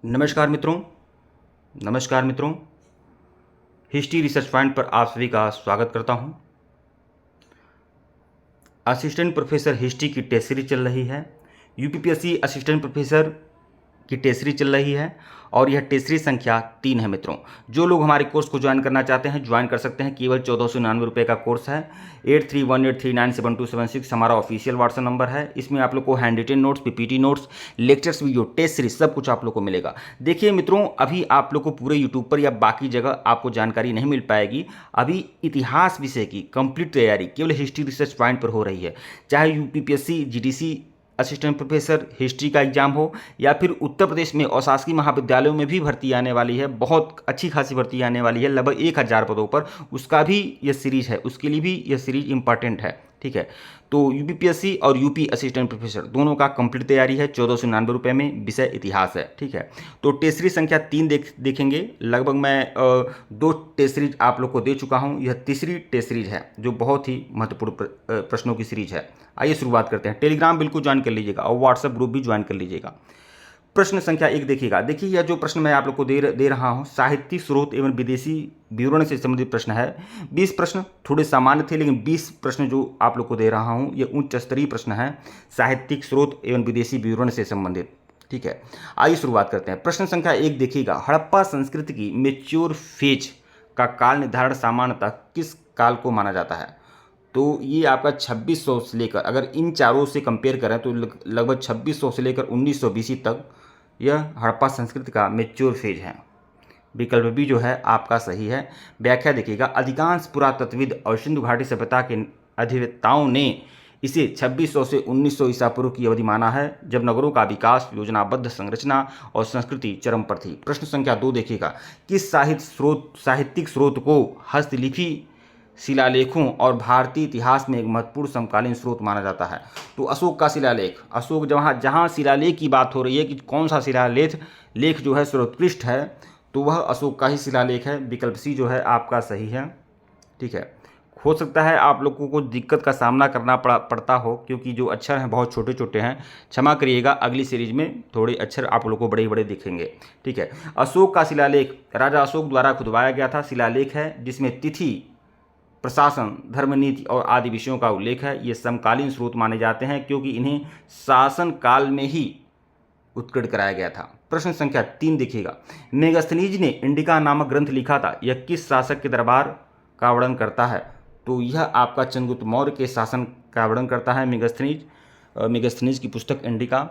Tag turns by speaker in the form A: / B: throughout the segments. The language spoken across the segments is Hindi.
A: नमस्कार मित्रों। नमस्कार मित्रों। हिस्ट्री रिसर्च पॉइंट पर आप सभी का स्वागत करता हूं। असिस्टेंट प्रोफेसर हिस्ट्री की टेस्ट सीरीज चल रही है। यूपीपीएससी असिस्टेंट प्रोफेसर की टेस्ट सीरीज चल रही है और यह टेस्ट सीरीज संख्या 3 है मित्रों। जो लोग हमारे कोर्स को ज्वाइन करना चाहते हैं ज्वाइन कर सकते हैं। केवल 1499 रुपये का कोर्स है। 8318397276 हमारा ऑफिशियल व्हाट्सएप नंबर है। इसमें आप लोग को hand written notes, PPT notes, lectures, video, test series सब कुछ आप लोग को मिलेगा। देखिए मित्रों, अभी आप लोग को पूरे यूट्यूब पर या बाकी जगह आपको जानकारी नहीं मिल पाएगी। अभी इतिहास विषय की कंप्लीट तैयारी केवल हिस्ट्री रिसर्च पॉइंट पर हो रही है। चाहे UPPSC, GDC assistant professor history का एग्जाम हो या फिर उत्तर प्रदेश में अशासकीय महाविद्यालयों में भी भर्ती आने वाली है। बहुत अच्छी खासी भर्ती आने वाली है, लगभग 1000 पदों पर। उसका भी यह सीरीज है, उसके लिए भी यह सीरीज इंपॉर्टेंट है। ठीक है, तो यूपीपीएससी और यूपी असिस्टेंट प्रोफेसर दोनों का कंप्लीट तैयारी है। 1499 रुपये में विषय इतिहास है। ठीक है, तो टेस्ट सीरीज संख्या 3 देखेंगे। लगभग मैं 2 टेस्ट सीरीज आप लोग को दे चुका हूं। यह तीसरी टेस्ट सीरीज है जो बहुत ही महत्वपूर्ण प्रश्नों की सीरीज है। आइए शुरुआत करते हैं। टेलीग्राम बिल्कुल ज्वाइन कर लीजिएगा और व्हाट्सएप ग्रुप भी ज्वाइन कर लीजिएगा। प्रश्न संख्या 1 देखिएगा। देखिए, यह जो प्रश्न मैं आप लोग को दे रहा हूं साहित्यिक स्रोत एवं विदेशी विवरण से संबंधित प्रश्न है। 20 प्रश्न थोड़े सामान्य थे, लेकिन 20 प्रश्न जो आप लोग को दे रहा हूं यह उच्च स्तरीय प्रश्न है, साहित्यिक स्रोत एवं विदेशी विवरण से संबंधित। ठीक है, आइए शुरुआत करते हैं। प्रश्न संख्या 1 देखिएगा। हड़प्पा संस्कृति की मेच्योर फेज का काल निर्धारण सामान्यतः किस काल को माना जाता है? तो ये आपका 2600 से लेकर, अगर इन चारों से कंपेयर करें तो लगभग 2600 से लेकर 1900 BC तक यह हड़प्पा संस्कृति का मेच्योर फेज है। विकल्प बी जो है आपका सही है। व्याख्या देखिएगा। अधिकांश पुरातत्वविद और सिंधु घाटी सभ्यता के अधिवेताओं ने इसे 2600 से 1900 ईसा पूर्व की अवधि माना है, जब नगरों का विकास, योजनाबद्ध संरचना और संस्कृति चरम पर थी। प्रश्न संख्या 2 देखिएगा। किस साहित्यिक स्रोत को हस्तलिखी शिलालेखों और भारतीय इतिहास में एक महत्वपूर्ण समकालीन स्रोत माना जाता है? तो अशोक का शिलालेख। अशोक जहाँ शिलालेख की बात हो रही है कि कौन सा लेख जो है सर्वोत्कृष्ट है, तो वह अशोक का ही शिलालेख है। विकल्प सी जो है आपका सही है। ठीक है, हो सकता है आप लोगों को दिक्कत का सामना करना पड़ता हो, क्योंकि जो अक्षर हैं बहुत छोटे छोटे हैं। क्षमा करिएगा, अगली सीरीज में थोड़े अक्षर आप लोगों को बड़े बड़े दिखेंगे। ठीक है, अशोक का शिलालेख राजा अशोक द्वारा खुदवाया गया था। शिलालेख है जिसमें तिथि, प्रशासन, धर्मनीति और आदि विषयों का उल्लेख है। ये समकालीन स्रोत माने जाते हैं क्योंकि इन्हें शासन काल में ही उत्कीर्ण कराया गया था। प्रश्न संख्या 3 देखिएगा। मेगास्थनीज ने इंडिका नामक ग्रंथ लिखा था, यह किस शासक के दरबार का वर्णन करता है? तो यह आपका चंद्रगुप्त मौर्य के शासन का वर्णन करता है मेगास्थनीज की पुस्तक इंडिका।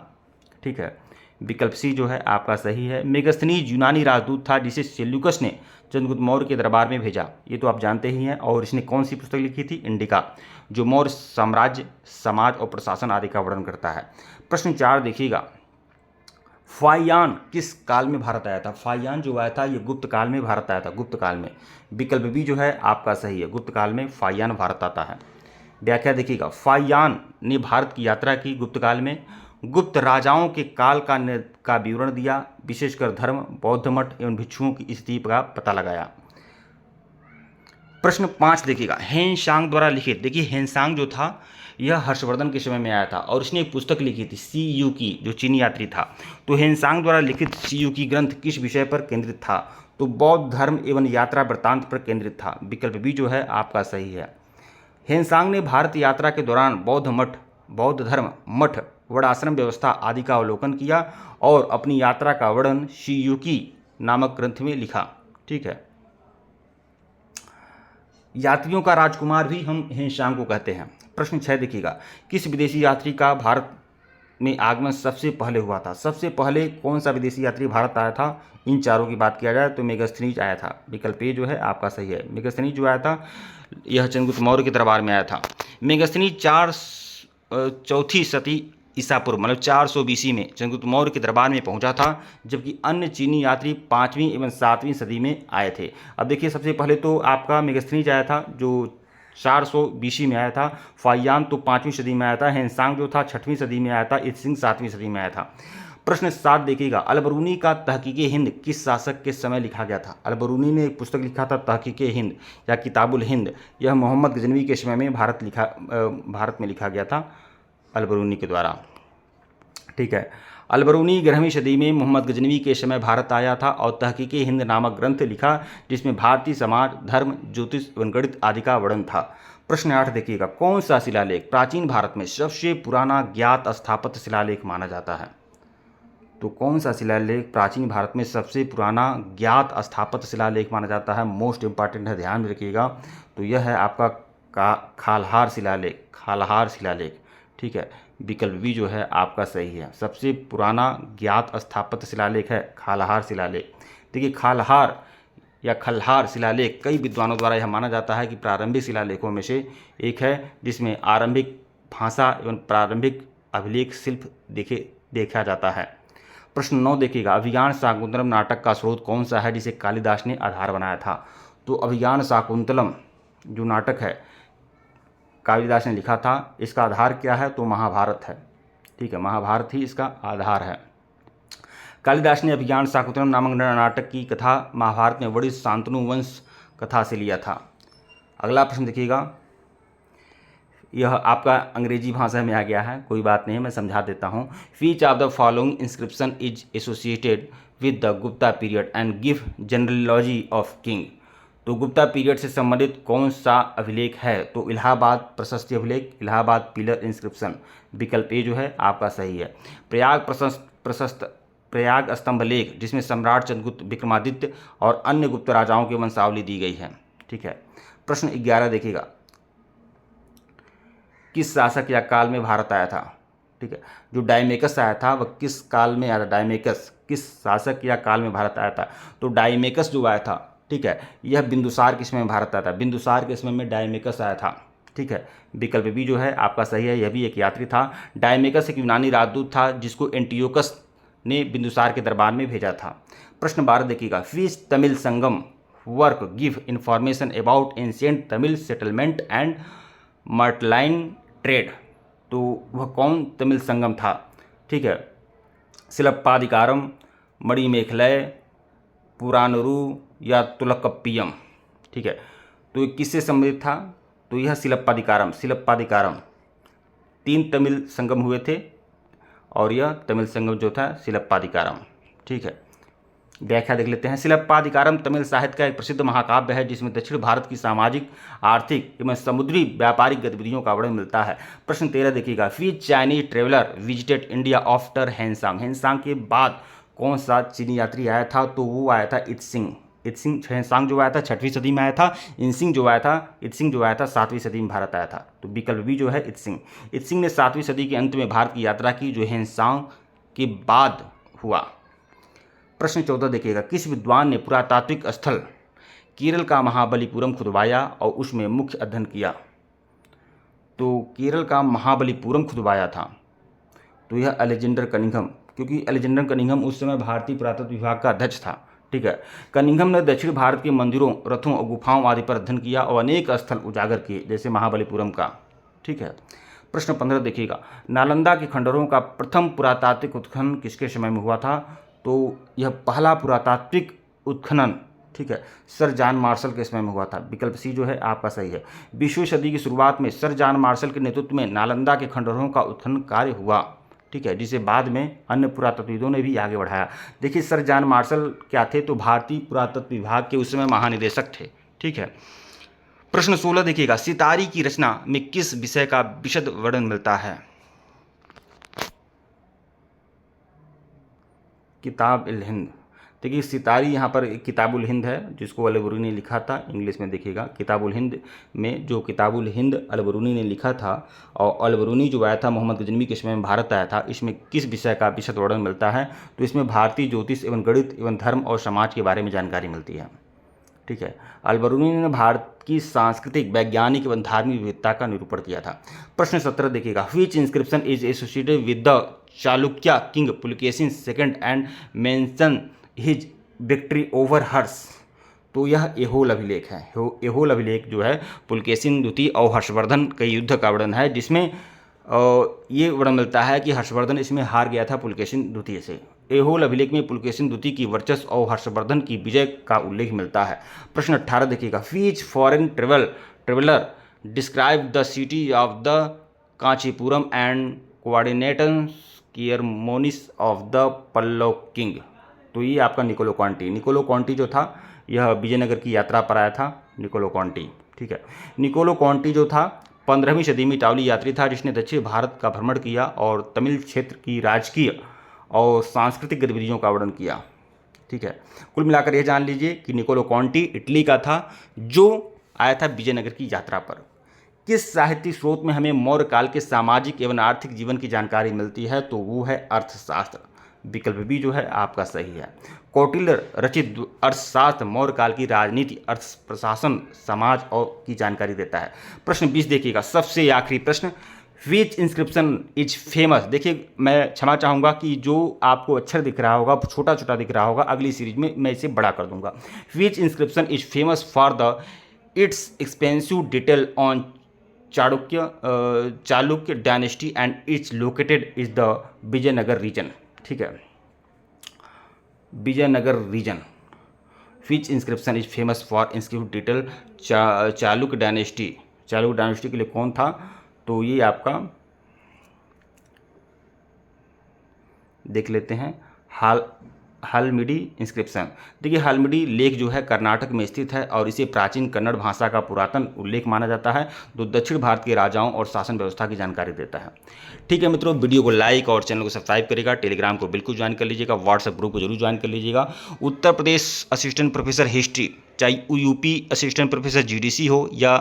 A: ठीक है, विकल्प सी जो है आपका सही है। मेगास्थनीज यूनानी राजदूत था जिसे सेल्यूकस ने चंद्रगुप्त मौर्य के दरबार में भेजा। ये तो आप जानते ही हैं। और इसने कौन सी पुस्तक लिखी थी? इंडिका, जो मौर्य साम्राज्य, समाज और प्रशासन आदि का वर्णन करता है। प्रश्न 4 देखिएगा। फाहियान किस काल में भारत आया था? फाहियान जो आया था ये गुप्त काल में भारत आया था, गुप्त काल में। विकल्प बी जो है आपका सही है। गुप्त काल में फाहियान भारत आता है। व्याख्या देखिएगा। फाहियान ने भारत की यात्रा की गुप्त काल में, गुप्त राजाओं के काल का विवरण दिया, विशेषकर धर्म, बौद्ध मठ एवं भिक्षुओं की स्थिति का पता लगाया। प्रश्न 5 देखिएगा। हेनसांग द्वारा लिखित, देखिए हेनसांग जो था यह हर्षवर्धन के समय में आया था और इसने एक पुस्तक लिखी थी सीयू की, जो चीनी यात्री था। तो हेनसांग द्वारा लिखित सीयू की ग्रंथ किस विषय पर केंद्रित था? तो बौद्ध धर्म एवं यात्रा वृत्तांत पर केंद्रित था। विकल्प बी जो है आपका सही है। हेनसांग ने भारत यात्रा के दौरान बौद्ध धर्म, मठ, वर्णाश्रम व्यवस्था आदि का अवलोकन किया और अपनी यात्रा का वर्णन शियुकी नामक ग्रंथ में लिखा। ठीक है, यात्रियों का राजकुमार भी हम हेनसांग को कहते हैं। प्रश्न 6 देखिएगा। किस विदेशी यात्री का भारत में आगमन सबसे पहले हुआ था? सबसे पहले कौन सा विदेशी यात्री भारत आया था? इन चारों की बात किया जाए तो मेगास्थनीज आया था। विकल्प ए जो है आपका सही है। मेगास्थनीज जो आया था यह चंद्रगुप्त मौर्य के दरबार में आया था। मेगास्थनीज 4वीं शती ईसा पूर्व, मतलब 400 BC में चंद्रगुप्त मौर्य के दरबार में पहुंचा था, जबकि अन्य चीनी यात्री 5वीं एवं 7वीं सदी में आए थे। अब देखिए, सबसे पहले तो आपका मेगास्थनीज आया था जो 400 BC में आया था। फाहियान तो 5वीं सदी में आया था। हेनसांग जो था 6वीं सदी में आया था। इत्सिंग 7वीं सदी में आया था। प्रश्न 7 देखिएगा। अलबरूनी का तहकीके हिंद किस शासक के समय लिखा गया था? अलबरूनी ने एक पुस्तक लिखा था तहकीके हिंद या किताबुल हिंद। यह मोहम्मद गजनवी के समय में भारत में लिखा गया था अलबरूनी के द्वारा। ठीक है, अलबरूनी 11वीं सदी में मोहम्मद गजनवी के समय भारत आया था और तहकीके हिंद नामक ग्रंथ लिखा, जिसमें भारतीय समाज, धर्म, ज्योतिष एवं गणित आदि का वर्णन था। प्रश्न 8 देखिएगा, कौन सा शिलालेख प्राचीन भारत में सबसे पुराना ज्ञात स्थापत्य शिलालेख माना जाता है? तो कौन सा शिलालेख प्राचीन भारत में सबसे पुराना ज्ञात स्थापत्य शिलालेख माना जाता है? मोस्ट इंपॉर्टेंट है, ध्यान में रखिएगा। तो यह है आपका खालहार शिलालेख, खालहार शिलालेख। ठीक है, विकल्प बी जो है आपका सही है। सबसे पुराना ज्ञात स्थापत्य शिलालेख है खालहार शिलालेख। देखिए, खालहार या खल्हार शिलालेख कई विद्वानों द्वारा यह माना जाता है कि प्रारंभिक शिलालेखों में से एक है, जिसमें आरंभिक भाषा एवं प्रारंभिक अभिलेख शिल्प देखा जाता है। प्रश्न 9 देखिएगा, अभिज्ञान शाकुंतलम नाटक का स्रोत कौन सा है जिसे कालिदास ने आधार बनाया था? तो अभिज्ञान शाकुंतलम जो नाटक है कालिदास ने लिखा था, इसका आधार क्या है? तो महाभारत है। ठीक है, महाभारत ही इसका आधार है। कालिदास ने अभिज्ञान शाकुंतलम नामक नाटक की कथा महाभारत में बड़ी शांतनु वंश कथा से लिया था। अगला प्रश्न देखिएगा, यह आपका अंग्रेजी भाषा में आ गया है, कोई बात नहीं, मैं समझा देता हूँ। Which of the following inscription is associated with the Gupta period and give genealogy of king? तो गुप्ता पीरियड से संबंधित कौन सा अभिलेख है? तो इलाहाबाद प्रशस्ति अभिलेख, इलाहाबाद पिलर इंस्क्रिप्शन। विकल्प ए जो है आपका सही है। प्रयाग स्तंभ लेख, जिसमें सम्राट चंद्रगुप्त, विक्रमादित्य और अन्य गुप्त राजाओं की वंशावली दी गई है। ठीक है, प्रश्न 11 देखिएगा, किस शासक या काल में भारत आया था? ठीक है, जो डायमेकस आया था वह किस काल में आया था? डायमेकस किस शासक या काल में भारत आया था? तो डायमेकस जो आया था, ठीक है, यह बिंदुसार के समय में भारत आया था। बिंदुसार के समय में डायमेकस आया था। ठीक है, विकल्प बी जो है आपका सही है, यह भी एक यात्री था। डायमेकस एक यूनानी राजदूत था जिसको एंटियोकस ने बिंदुसार के दरबार में भेजा था। प्रश्न 12 देखिएगा, which Tamil Sangam work give information about ancient Tamil settlement and maritime trade? तो वह कौन तमिल संगम था? ठीक है, शिलप्पाधिकारम, मणिमेखलय, पुरानरू या तुलकप्पियम? ठीक है, तो ये किससे संबंधित था? तो यह शिलप्पाधिकारम 3 तमिल संगम हुए थे और यह तमिल संगम जो था शिलप्पाधिकारम। ठीक है, व्याख्या देख लेते हैं। शिलप्पाधिकारम तमिल साहित्य का एक प्रसिद्ध महाकाव्य है जिसमें दक्षिण भारत की सामाजिक, आर्थिक एवं समुद्री व्यापारिक गतिविधियों का वर्णन मिलता है। प्रश्न 13 देखिएगा, which Chinese traveller visited India after Hiuen Tsang? Hiuen Tsang के बाद कौन सा चीनी यात्री आया था? तो वो आया था इत्सिंग। हेनसांग जो आया था 6वीं सदी में आया था। इत्सिंग जो आया था 7वीं सदी में भारत आया था। तो विकल्प बी जो है इत्सिंग ने 7वीं सदी के अंत में भारत की यात्रा की, जो हेनसांग के बाद हुआ। प्रश्न 14 देखिएगा, किस विद्वान ने पुरातात्विक स्थल केरल का महाबलीपुरम खुदवाया और उसमें मुख्य अध्ययन किया? तो केरल का महाबलीपुरम खुदवाया था तो यह अलेक्जेंडर कनिंघम, क्योंकि अलेक्जेंडर कनिंघम उस समय भारतीय पुरातत्व विभाग का अध्यक्ष था। ठीक है, कनिंघम ने दक्षिण भारत के मंदिरों, रथों और गुफाओं आदि पर अध्ययन किया और अनेक स्थल उजागर किए, जैसे महाबलीपुरम का। ठीक है, प्रश्न 15 देखिएगा, नालंदा के खंडहरों का प्रथम पुरातात्विक उत्खनन किसके समय में हुआ था? तो यह पहला पुरातात्विक उत्खनन, ठीक है, सर जॉन मार्शल के समय में हुआ था। विकल्प सी जो है आपका सही है। 20वीं सदी की शुरुआत में सर जॉन मार्शल के नेतृत्व में नालंदा के खंडहरों का उत्खनन कार्य हुआ। ठीक है, जिसे बाद में अन्य पुरातत्वविदों ने भी आगे बढ़ाया। देखिए, सर जॉन मार्शल क्या थे? तो भारतीय पुरातत्व विभाग के उस समय महानिदेशक थे। ठीक है, प्रश्न 16 देखिएगा, सितारी की रचना में किस विषय का विशद वर्णन मिलता है? किताब उल हिंद। देखिए, सितारी यहाँ पर किताबुल हिंद है जिसको अलबरूनी ने लिखा था। इंग्लिश में देखिएगा, किताबुल हिंद में जो किताबुल हिंद अलबरूनी ने लिखा था, और अलबरूनी जो आया था मोहम्मद गजनवी के समय में भारत आया था, इसमें किस विषय का विशद वर्णन मिलता है? तो इसमें भारतीय ज्योतिष एवं गणित एवं धर्म और समाज के बारे में जानकारी मिलती है। ठीक है, अलबरूनी ने भारत की सांस्कृतिक, वैज्ञानिक एवं धार्मिक विविधता का निरूपण किया था। प्रश्न 17 देखिएगा, which inscription is associated with the Chalukya king Pulakeshin second and mention his victory over Harsha? तो यह एहोल अभिलेख है। एहोल अभिलेख जो है पुलकेशिन द्वितीय और हर्षवर्धन के युद्ध का वर्णन है, जिसमें ये वर्णन मिलता है कि हर्षवर्धन इसमें हार गया था पुलकेशिन द्वितीय से। एहोल अभिलेख में पुलकेशिन द्वितीय की वर्चस्व और हर्षवर्धन की विजय का उल्लेख मिलता है। प्रश्न 18 देखिएगा, which foreign traveller describe the city of the Kanchipuram and ceremonies of the Pallava king. तो ये आपका निकोलो कॉन्टी। निकोलो कॉन्टी जो था यह विजयनगर की यात्रा पर आया था, निकोलो कॉन्टी। ठीक है, निकोलो कॉन्टी जो था 15वीं सदी में इटाली यात्री था जिसने दक्षिण भारत का भ्रमण किया और तमिल क्षेत्र की राजकीय और सांस्कृतिक गतिविधियों का वर्णन किया। ठीक है, कुल मिलाकर यह जान लीजिए कि निकोलो कॉन्टी इटली का था जो आया था विजयनगर की यात्रा पर। किस साहित्यिक स्रोत में हमें मौर्य काल के सामाजिक एवं आर्थिक जीवन की जानकारी मिलती है? तो वो है अर्थशास्त्र। विकल्प बी जो है आपका सही है। कौटिल्य रचित अर्थशास्त्र मौर्य काल की राजनीति, अर्थ, प्रशासन, समाज और की जानकारी देता है। प्रश्न 20 देखिएगा, सबसे आखिरी प्रश्न, विच इंस्क्रिप्शन इज फेमस। देखिए मैं क्षमा चाहूँगा कि जो आपको अक्षर दिख रहा होगा, छोटा छोटा दिख रहा होगा, अगली सीरीज में मैं इसे बड़ा कर दूंगा। Which inscription is famous for the its expensive detail on Chalukya dynasty and its located is the Vijayanagar region. ठीक है, Vijayanagar region. Which inscription is famous for inscript detail Chalukya dynasty. Chalukya dynasty के लिए कौन था? तो ये आपका देख लेते हैं, हालमिडी इंस्क्रिप्शन। देखिए हालमिडी लेख जो है कर्नाटक में स्थित है और इसे प्राचीन कन्नड़ भाषा का पुरातन उल्लेख माना जाता है जो दक्षिण भारत के राजाओं और शासन व्यवस्था की जानकारी देता है। ठीक है मित्रों, वीडियो को लाइक और चैनल को सब्सक्राइब करेगा, टेलीग्राम को बिल्कुल ज्वाइन कर लीजिएगा, व्हाट्सएप ग्रुप को जरूर ज्वाइन कर लीजिएगा। Uttar Pradesh assistant professor history, चाहे यूपी असिस्टेंट प्रोफेसर जीडीसी हो या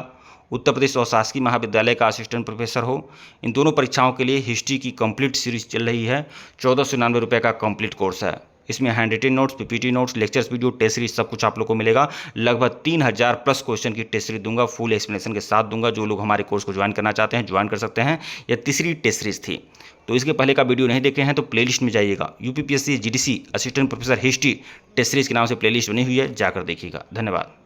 A: उत्तर प्रदेश और शासकीय महाविद्यालय का असिस्टेंट प्रोफेसर हो, इन दोनों परीक्षाओं के लिए हिस्ट्री की कंप्लीट सीरीज चल रही है। 1499 रुपये का कंप्लीट कोर्स है। इसमें hand written notes, PPT notes, lectures video, test series सब कुछ आप लोग को मिलेगा। लगभग 3000 प्लस क्वेश्चन की टेस्ट सीरीज दूंगा, फुल एक्सप्लेनेशन के साथ दूंगा। जो लोग हमारे कोर्स को ज्वाइन करना चाहते हैं ज्वाइन कर सकते हैं। यह तीसरी टेस्ट सीरीज थी, तो इसके पहले का वीडियो नहीं देखे हैं तो प्लेलिस्ट में जाइएगा, UPPSC GDC assistant professor history test series के नाम से प्लेलिस्ट बनी हुई है, जाकर देखिएगा। धन्यवाद।